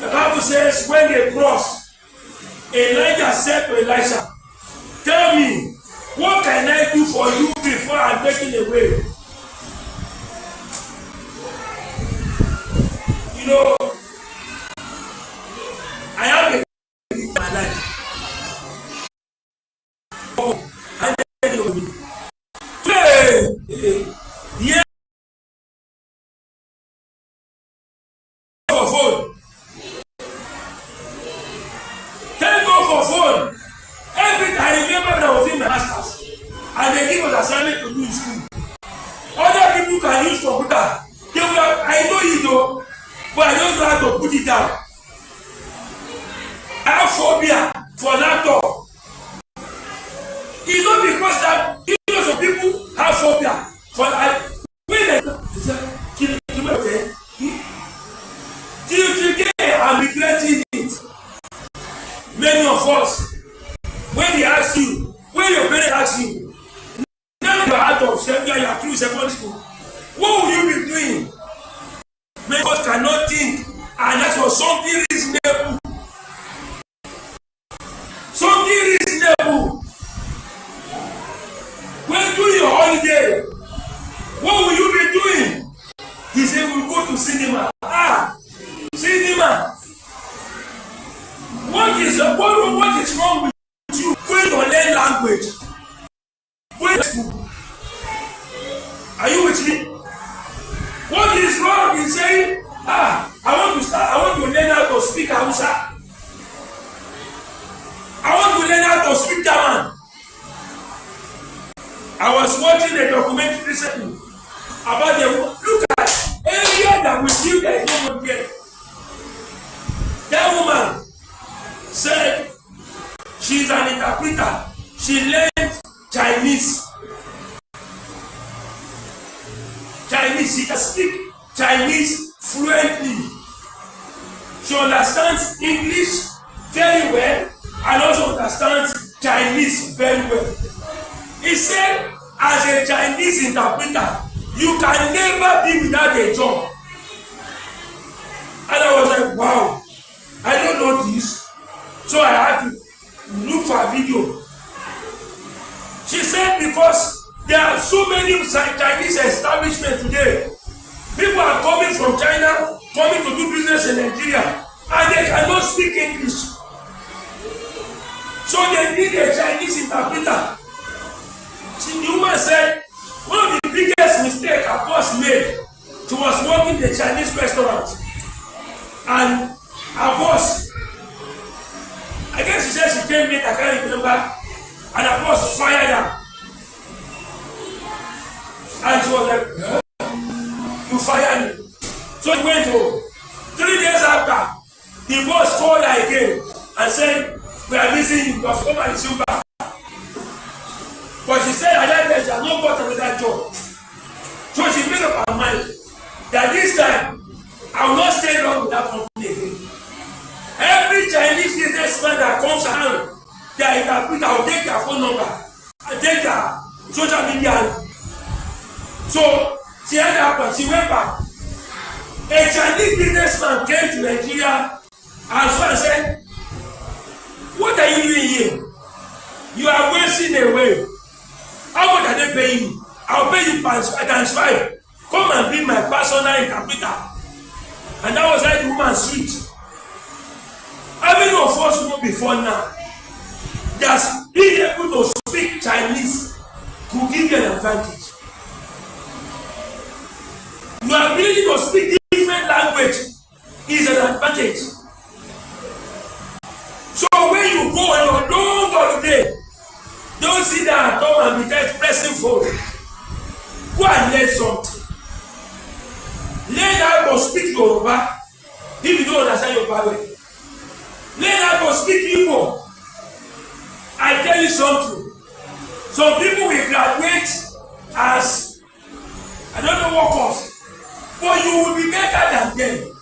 The Bible says when they crossed, Elijah said to Elisha, tell me, what can I do for you before I'm taken away? You know, I have a in my life. I tell you, yeah, for phone. Thank God for phone. Every time I remember when I was in my masters, and they give us assignment to do in school. Other people can use computer. They will have, I know it though, but I don't know how to put it down. I have phobia for laptop. It's not because that millions of people have phobia for till today I'm regretting it. Many of us, when they ask you, when your parents ask you, now you are out of you are through secondary school, what will you be doing? Many of us cannot think and ask for something reasonable. Something reasonable. When doing your holiday, what will you be doing? He said, we'll go to cinema. Cinema. What is wrong with you? Going to learn language. Are you with me? What is wrong in saying, I want to learn how to speak Hausa. I want to learn how to speak German. I was watching a documentary recently about look at area that we feel there is no one there. That woman said she's an interpreter. She learned Chinese. She can speak Chinese fluently. She understands English very well and also understands Chinese very well. He said, as a Chinese interpreter, you can never be without a job. And I was like, wow, I don't know this. So I had to look for a video. She said, because there are so many Chinese establishments today. People are coming from China, coming to do business in Nigeria, and they cannot speak English. So they need a Chinese interpreter. The woman said, one of the biggest mistakes her boss made, she was working in a Chinese restaurant. And her boss, I guess she said she came late, I can't remember, and her boss fired her. And she was like, you fired me. So she went home. 3 days after, the boss called her again and said, we are missing you, come and resume back. But she said at that time she had not got another job. So she made up her mind that this time I will not stay long with that company again. Every Chinese businessman that comes around, their interpreter will take their phone number and take their social media. So she had happened, she went back. A Chinese businessman came to Nigeria and so I said, what are you doing here? You are wasting away. How much are they paying you? I'll pay you times 5. Come and be my personal interpreter. And that was like the woman sweet. Having of us know before now, that being able to speak Chinese could give you an advantage. Your ability to speak different language is an advantage. So when you go on your long holiday, don't sit down at home and be just pressing phone. Go and learn something. Learn how to speak Yoruba if you don't understand Yoruba well. Learn how to speak Igbo. I tell you something. Some people will graduate as, I don't know what course, but you will be better than them.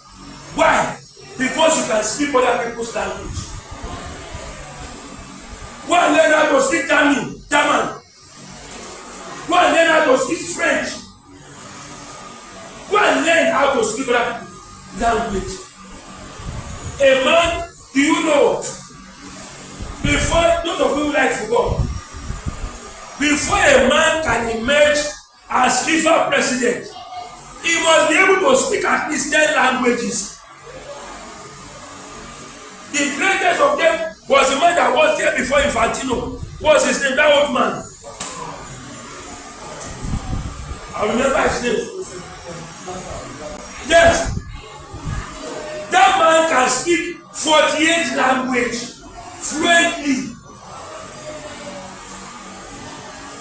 Why? Because you can speak other people's language. Go and learn how to speak German. Go and learn how to speak French. Go and learn how to speak other language. A man, do you know, before, those of you who like football, before a man can emerge as FIFA president, he must be able to speak at least 10 languages. The greatest of them was the man that was there before Infantino. What's his name? That old man. I remember his name. Yes. That man can speak 48 languages fluently.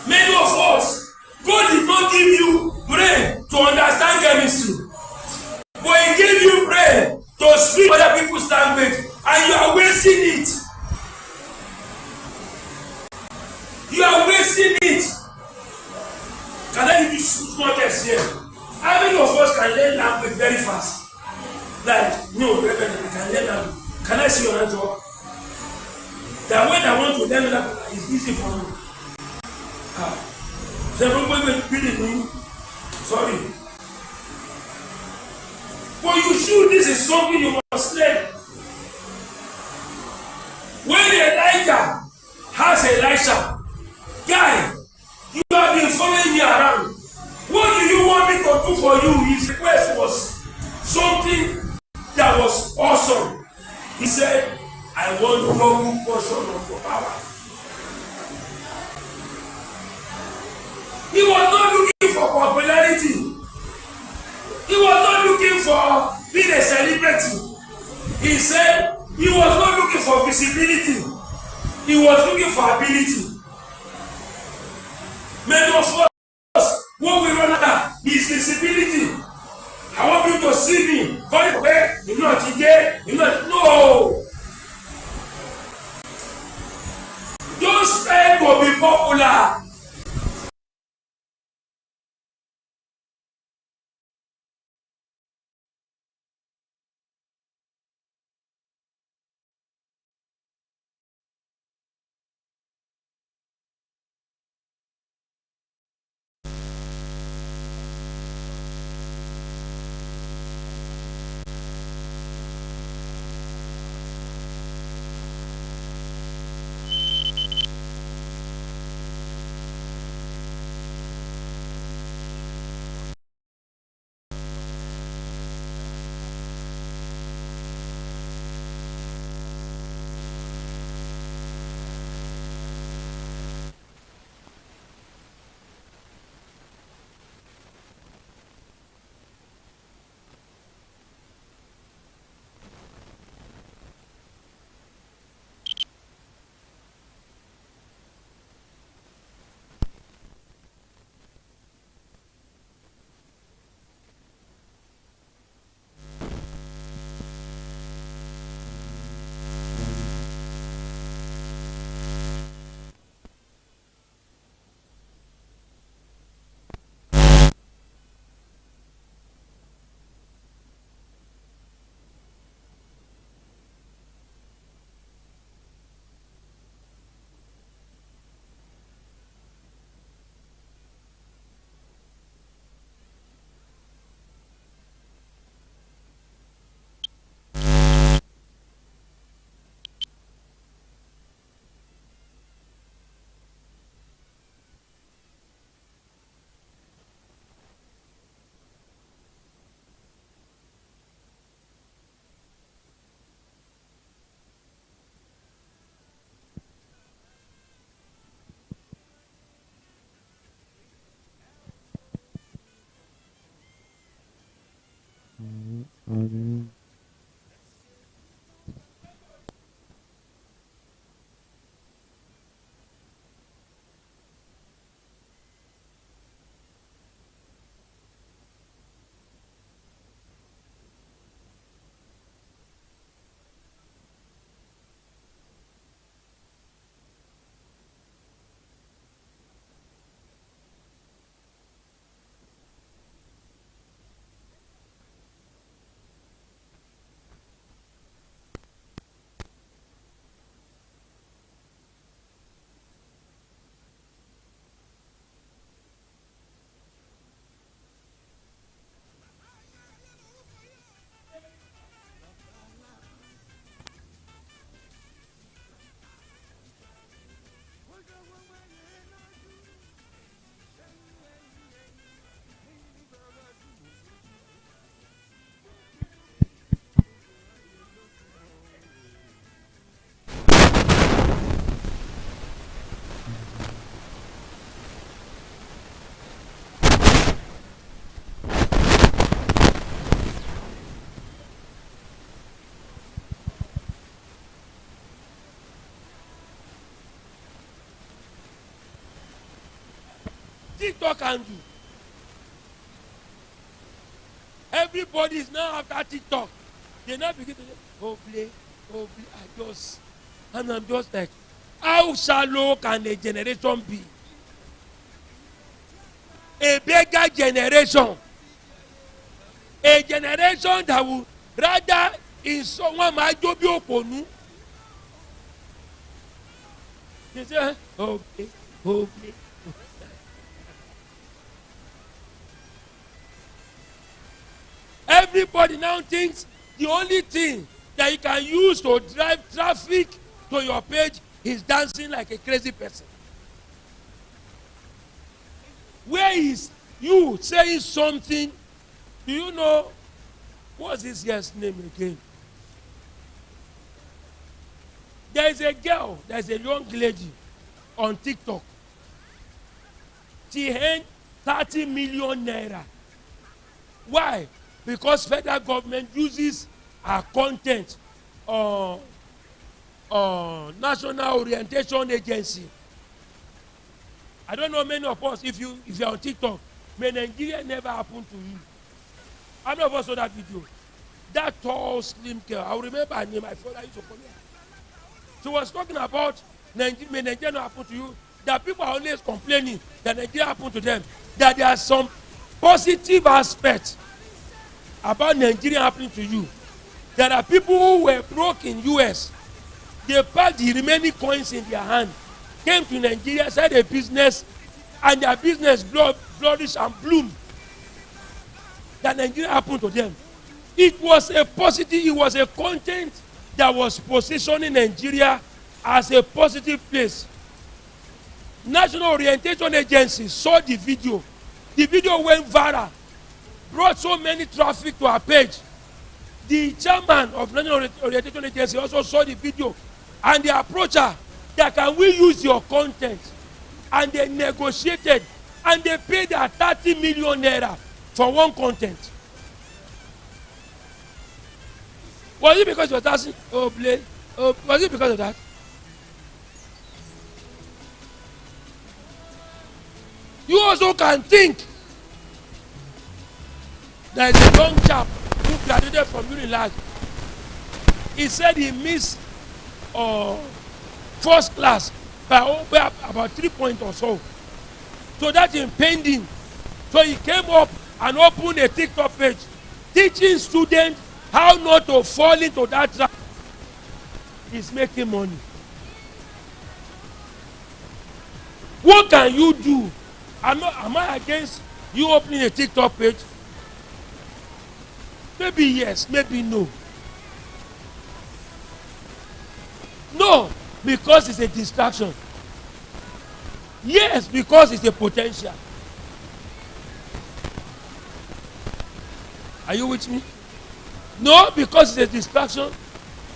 Many of us, God did not give you brain to understand chemistry, but He gave you brain to speak other people's language, and you are wasting it. You are wasting it. Can I give you small test here? How many of us can learn language very fast? Like, no, Reverend, we can learn language. Can I see your hands up? That when I want to learn language, it's easy for me. Sorry. But you should, this is something you must learn. When Elijah has Elisha, guy, you have been following me around. What do you want me to do for you? His request was something that was awesome. He said, I want double portion of your power. He was not looking for popularity. He was not looking for being a celebrity. He said he was not looking for visibility. He was looking for ability. Many of us, what we run after is visibility. I want you to see me. You're not today. You're not. No. Don't try to be popular. TikTok can do. Everybody is now after TikTok. They now begin to say, oh, play. And I'm just like, how shallow can a generation be? A beggar generation. A generation that will rather in someone might do be okonu. They say, okay. Everybody now thinks the only thing that you can use to drive traffic to your page is dancing like a crazy person. Where is you saying something? Do you know what's this girl's name again? There is a girl, there's a young lady on TikTok. She earned 30 million naira. Why? Because federal government uses our content on National Orientation Agency. I don't know many of us, if you're on TikTok, may Nigeria never happen to you. How many of us saw that video? That tall, slim girl, I remember her name, my father used to call her. She was talking about may Nigeria not happen to you. That people are always complaining that Nigeria happened to them. That there are some positive aspects about Nigeria happening to you. There are people who were broke in US. They packed the remaining coins in their hand, came to Nigeria, started a business, and their business flourished and bloomed. That Nigeria happened to them. It was a positive, it was a content that was positioning Nigeria as a positive place. National Orientation Agency saw the video. The video went viral, brought so many traffic to our page. The chairman of National Orientation Agency also saw the video, and they approached her that can we use your content, and they negotiated, and they paid her 30 million naira for one content. Was it because you were asking, was it because of that? You also can think there is a young chap who graduated from Unilag. He said he missed first class by about 3 points or so. So that's impending. So he came up and opened a TikTok page teaching students how not to fall into that trap. He's making money. What can you do? Am I against you opening a TikTok page? Maybe yes, maybe no. No, because it's a distraction. Yes, because it's a potential. Are you with me? No, because it's a distraction.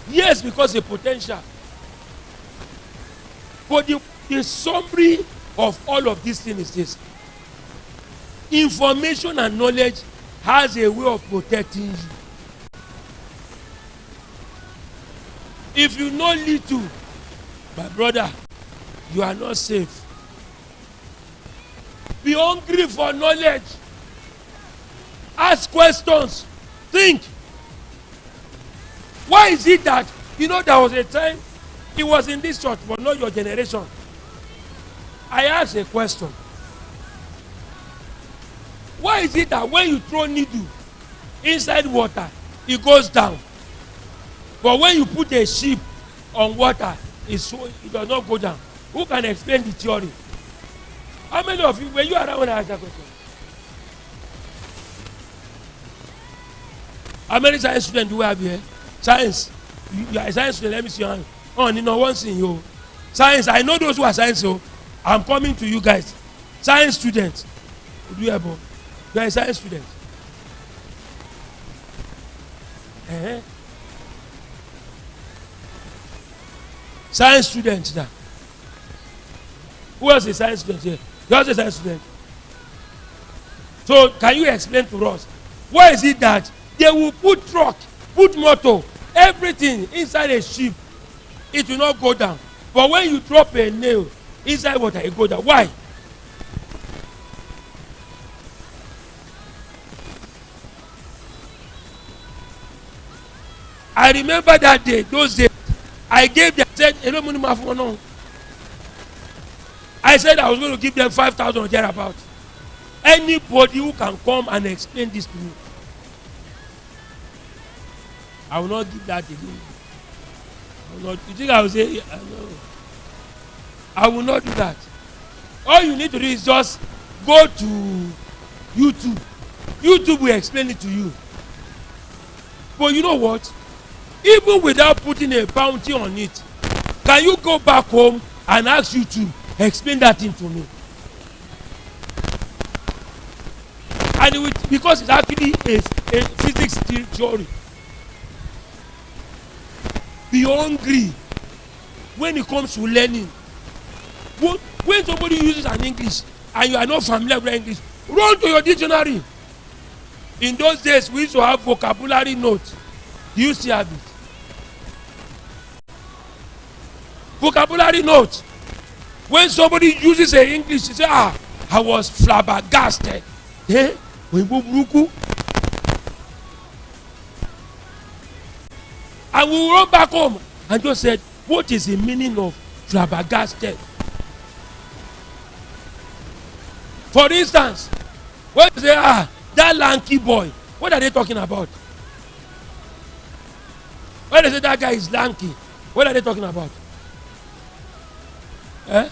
Yes, because it's a potential. But the summary of all of these things is this: information and knowledge has a way of protecting you. If you know little, my brother, you are not safe. Be hungry for knowledge. Ask questions. Think. Why is it that, there was a time, it was in this church, but not your generation. I asked a question. Why is it that when you throw needle inside water, it goes down? But when you put a sheep on water, it does not go down. Who can explain the theory? How many of you, were you around when I asked that question? How many science students do we have here? Science. You are a science student, let me see your hand. Oh, one thing, you. Science, I know those who are science, so I'm coming to you guys. Science students. You are a science student. Science students now. Who else is a science student here? You are a science student. So can you explain to us, why is it that they will put truck, put motor, everything inside a ship, it will not go down. But when you drop a nail inside water, it go down. Why? I remember that day, those days. I gave them, said, hello, money, no. I said I was going to give them 5,000 or thereabout. Anybody who can come and explain this to me, I will not give that again. I will not. You think I will say, yeah, no. I will not do that. All you need to do is just go to YouTube. YouTube will explain it to you. But you know what? Even without putting a bounty on it, can you go back home and ask YouTube, explain that thing to me? And because it's actually a physics theory. Be hungry when it comes to learning. When somebody uses an English and you are not familiar with English, run to your dictionary. In those days, we used to have vocabulary notes. Do you still have it? Vocabulary notes. When somebody uses an English, you say, I was flabbergasted. Eh? And we will run back home and just said, what is the meaning of flabbergasted? For instance, when you say, that lanky boy, what are they talking about? When they say that guy is lanky, what are they talking about? Eh?